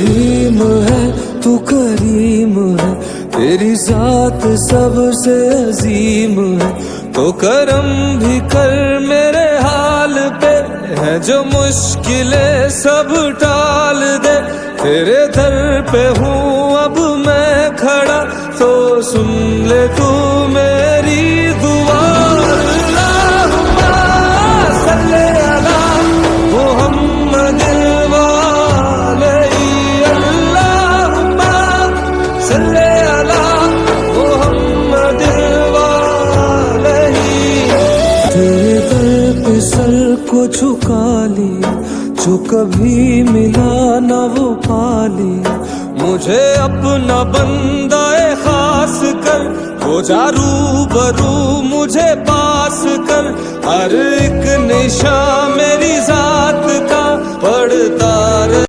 रहीम है तू करीम है, तेरी जात सबसे अजीम है, तो करम भी कर मेरे हाल पे, है जो मुश्किलें सब टाल दे। तेरे दर पे हूँ अब मैं खड़ा, तो सुन ले तू मेरी दुआ। अल्लाहुम्मा सल्ले अला मुहम्मदिन व अलैहि, अल्लाहुम्मा सल्ले अला मुहम्मदिन व अलैहि। तेरे दर पे सर को झुका लिया, जो कभी मिला न वो पा लिया। मुझे अपना बंदा खास कर, हो जा रूबरू मुझे पास कर। हर एक निशा मेरी जात का पड़ता